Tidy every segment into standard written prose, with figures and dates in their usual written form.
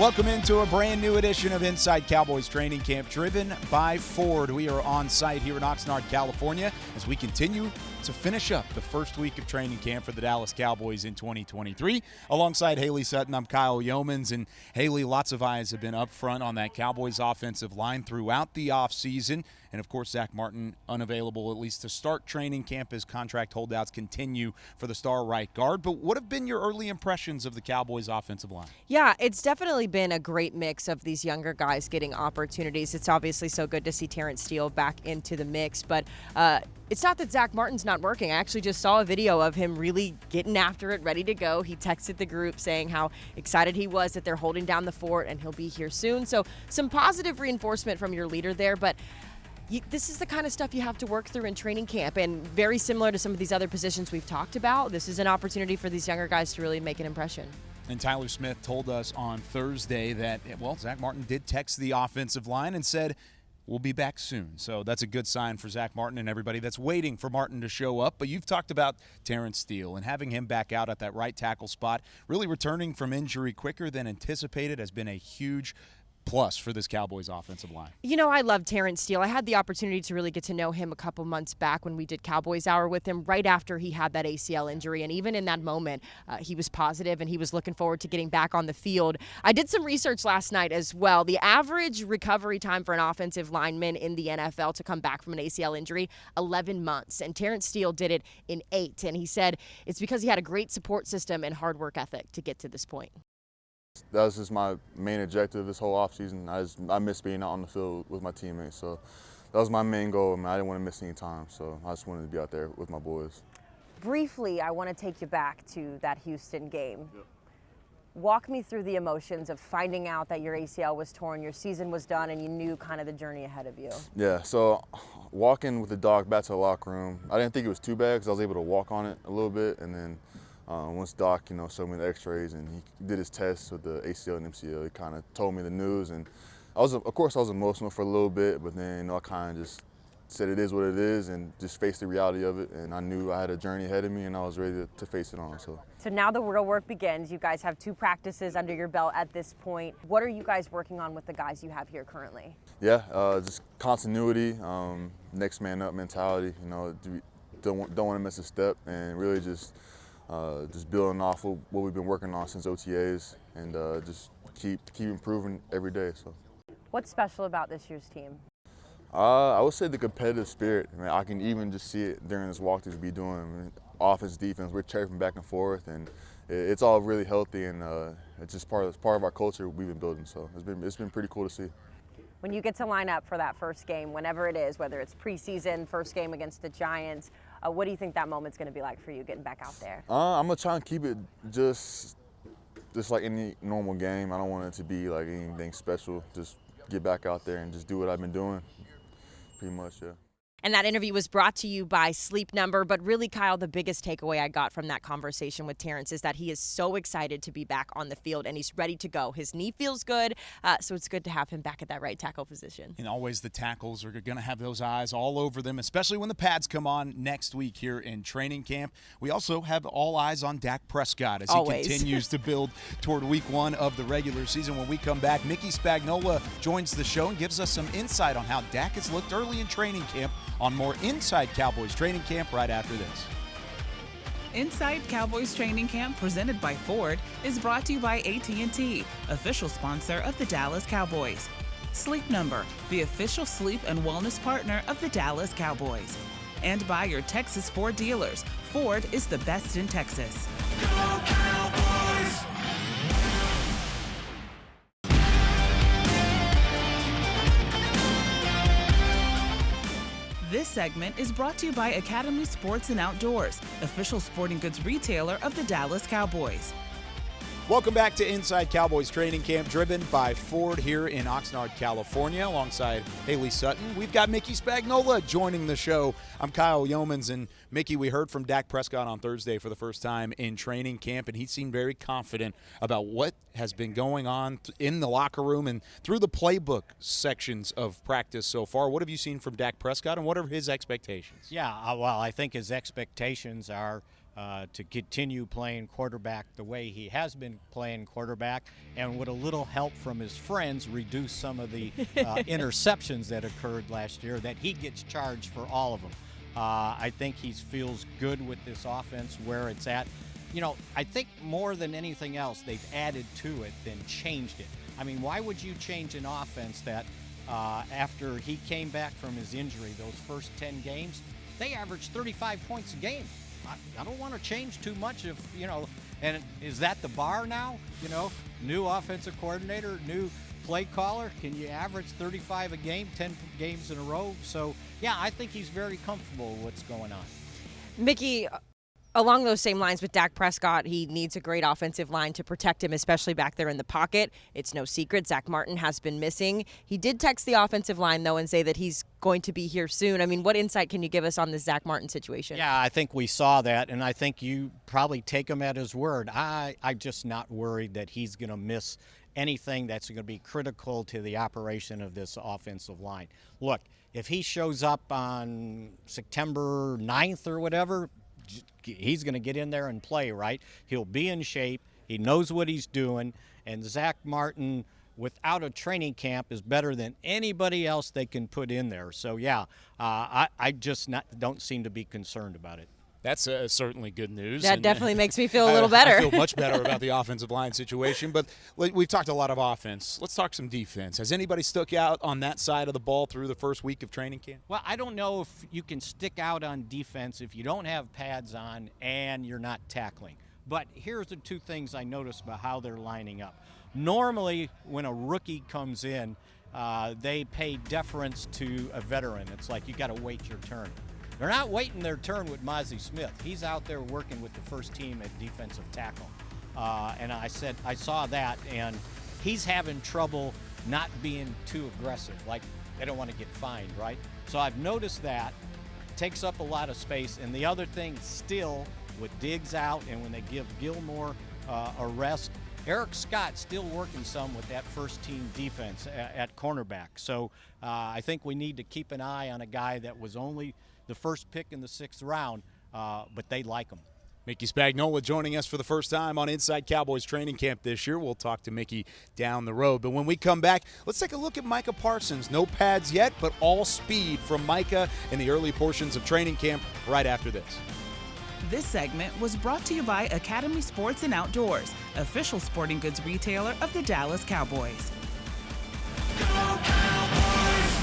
Welcome into a brand new edition of Inside Cowboys Training Camp, driven by Ford. We are on site here in Oxnard, California, as we continue to finish up the first week of training camp for the Dallas Cowboys in 2023. Alongside Hailey Sutton, I'm Kyle Youmans. And Hailey, lots of eyes have been up front on that Cowboys offensive line throughout the offseason. And, of course, Zach Martin unavailable at least to start training camp as contract holdouts continue for the star right guard. But what have been your early impressions of the Cowboys offensive line? Yeah, it's definitely been a great mix of these younger guys getting opportunities. It's obviously so good to see Terence Steele back into the mix. But it's not that Zach Martin's not working. I actually just saw a video of him really getting after it, ready to go. He texted the group saying how excited he was that they're holding down the fort and he'll be here soon. So some positive reinforcement from your leader there. But this is the kind of stuff you have to work through in training camp, and very similar to some of these other positions we've talked about, this is an opportunity for these younger guys to really make an impression. And Tyler Smith told us on Thursday that, well, Zach Martin did text the offensive line and said, we'll be back soon. So that's a good sign for Zach Martin and everybody that's waiting for Martin to show up. But you've talked about Terence Steele and having him back out at that right tackle spot, really returning from injury quicker than anticipated has been a huge plus for this Cowboys offensive line. You know, I love Terence Steele. I had the opportunity to really get to know him a couple months back when we did Cowboys Hour with him right after he had that ACL injury. And even in that moment, he was positive and he was looking forward to getting back on the field. I did some research last night as well. The average recovery time for an offensive lineman in the NFL to come back from an ACL injury, 11 months. And Terence Steele did it in 8. And he said it's because he had a great support system and hard work ethic to get to this point. That was just my main objective this whole offseason. I miss being out on the field with my teammates. So that was my main goal. I didn't want to miss any time. So I just wanted to be out there with my boys. Briefly, I want to take you back to that Houston game. Yep. Walk me through the emotions of finding out that your ACL was torn, your season was done, and you knew kind of the journey ahead of you. Yeah, so walking with the dog back to the locker room, I didn't think it was too bad because I was able to walk on it a little bit. And then once Doc, showed me the x-rays and he did his tests with the ACL and MCL, he kind of told me the news. And of course I was emotional for a little bit, but then, I kind of just said it is what it is and just faced the reality of it. And I knew I had a journey ahead of me and I was ready to face it on. So now the real work begins. You guys have 2 practices under your belt at this point. What are you guys working on with the guys you have here currently? Yeah, just continuity, next man up mentality. Don't want to miss a step, and really just building off of what we've been working on since OTAs, and just keep improving every day. So, what's special about this year's team? I would say the competitive spirit. I can even just see it during this walkthrough we be doing. Offense, defense, we're chirping back and forth, and it's all really healthy, and it's just part of our culture we've been building. So it's been pretty cool to see. When you get to line up for that first game, whenever it is, whether it's preseason, first game against the Giants, what do you think that moment's going to be like for you getting back out there? I'm going to try and keep it just like any normal game. I don't want it to be like anything special. Just get back out there and just do what I've been doing, pretty much, yeah. And that interview was brought to you by Sleep Number. But really, Kyle, the biggest takeaway I got from that conversation with Terence is that he is so excited to be back on the field and he's ready to go. His knee feels good, so it's good to have him back at that right tackle position. And always the tackles are going to have those eyes all over them, especially when the pads come on next week here in training camp. We also have all eyes on Dak Prescott as he continues to build toward week 1 of the regular season. When we come back, Mickey Spagnola joins the show and gives us some insight on how Dak has looked early in training camp. On more Inside Cowboys Training Camp right after this. Inside Cowboys Training Camp, presented by Ford, is brought to you by AT&T, official sponsor of the Dallas Cowboys. Sleep Number, the official sleep and wellness partner of the Dallas Cowboys. And by your Texas Ford dealers. Ford is the best in Texas. Go Cowboys! This segment is brought to you by Academy Sports and Outdoors, official sporting goods retailer of the Dallas Cowboys. Welcome back to Inside Cowboys Training Camp, driven by Ford here in Oxnard, California, alongside Hailey Sutton. We've got Mickey Spagnola joining the show. I'm Kyle Youmans, and Mickey, we heard from Dak Prescott on Thursday for the first time in training camp, and he seemed very confident about what has been going on in the locker room and through the playbook sections of practice so far. What have you seen from Dak Prescott, and what are his expectations? Yeah, well, I think his expectations are to continue playing quarterback the way he has been playing quarterback, and with a little help from his friends, reduce some of the interceptions that occurred last year, that he gets charged for all of them. I think he feels good with this offense where it's at. You know, I think more than anything else, they've added to it than changed it. I mean, why would you change an offense that after he came back from his injury, those first 10 games, they averaged 35 points a game? I don't want to change too much of, you know, and is that the bar now? You know, new offensive coordinator, new play caller. Can you average 35 a game, 10 games in a row? So, yeah, I think he's very comfortable with what's going on. Mickey, along those same lines with Dak Prescott, he needs a great offensive line to protect him, especially back there in the pocket. It's no secret Zach Martin has been missing. He did text the offensive line, though, and say that he's going to be here soon. I mean, what insight can you give us on this Zach Martin situation? Yeah, I think we saw that, and I think you probably take him at his word. I'm just not worried that he's going to miss anything that's going to be critical to the operation of this offensive line. Look, if he shows up on September 9th or whatever, he's going to get in there and play, right? He'll be in shape. He knows what he's doing. And Zach Martin, without a training camp, is better than anybody else they can put in there. So, yeah, I just don't seem to be concerned about it. That's certainly good news. That definitely makes me feel a little better. I feel much better about the offensive line situation. But we've talked a lot of offense. Let's talk some defense. Has anybody stuck out on that side of the ball through the first week of training camp? Well, I don't know if you can stick out on defense if you don't have pads on and you're not tackling. But here's the two things I noticed about how they're lining up. Normally, when a rookie comes in, they pay deference to a veteran. It's like you got to wait your turn. They're not waiting their turn with Mozzie Smith. He's out there working with the first team at defensive tackle. And I saw that, and he's having trouble not being too aggressive. Like, they don't want to get fined, right? So I've noticed that. It takes up a lot of space. And the other thing still, with Diggs out and when they give Gilmore a rest, Eric Scott's still working some with that first-team defense at cornerback. So I think we need to keep an eye on a guy that was only the first pick in the 6th round, but they like him. Mickey Spagnola joining us for the first time on Inside Cowboys training camp this year. We'll talk to Mickey down the road. But when we come back, let's take a look at Micah Parsons. No pads yet, but all speed from Micah in the early portions of training camp right after this. This segment was brought to you by Academy Sports and Outdoors, official sporting goods retailer of the Dallas Cowboys. Go Cowboys!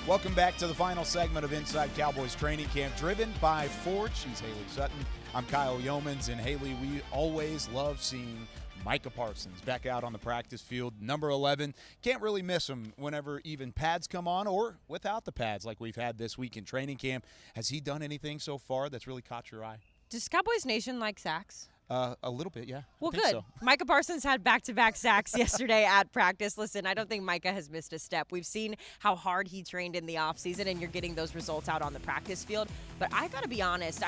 Welcome back to the final segment of Inside Cowboys training camp, driven by Ford. She's Hailey Sutton. I'm Kyle Youmans. And Hailey, we always love seeing Micah Parsons back out on the practice field, number 11. Can't really miss him whenever even pads come on or without the pads like we've had this week in training camp. Has he done anything so far that's really caught your eye? Does Cowboys Nation like sacks? A little bit, yeah. Well, I think good. so. Micah Parsons had back-to-back sacks yesterday at practice. Listen, I don't think Micah has missed a step. We've seen how hard he trained in the offseason, and you're getting those results out on the practice field. But I got to be honest,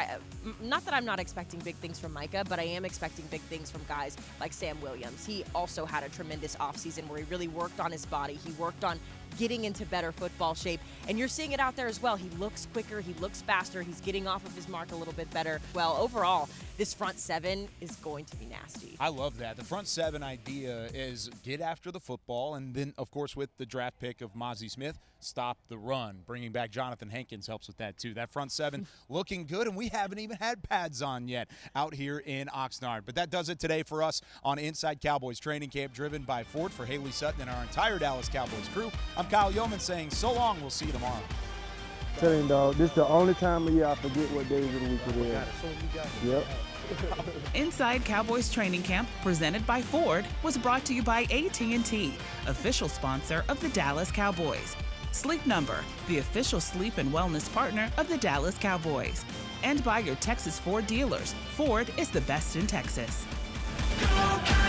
not that I'm not expecting big things from Micah, but I am expecting big things from guys like Sam Williams. He also had a tremendous offseason where he really worked on his body. He worked on getting into better football shape, and you're seeing it out there as well. He looks quicker, he looks faster, he's getting off of his mark a little bit better. Well, overall, this front seven is going to be nasty. I love that. The front seven idea is get after the football, and then, of course, with the draft pick of Mozzie Smith, stop the run. Bringing back Jonathan Hankins helps with that, too. That front seven looking good, and we haven't even had pads on yet out here in Oxnard. But that does it today for us on Inside Cowboys Training Camp, driven by Ford. For Hailey Sutton and our entire Dallas Cowboys crew, I'm Kyle Youmans saying so long. We'll see you tomorrow. Telling you, dog, this is the only time of year I forget what days of the week it is. Yep. Inside Cowboys Training Camp, presented by Ford, was brought to you by AT&T, official sponsor of the Dallas Cowboys. Sleep Number, the official sleep and wellness partner of the Dallas Cowboys. And by your Texas Ford dealers. Ford is the best in Texas. Go Cowboys!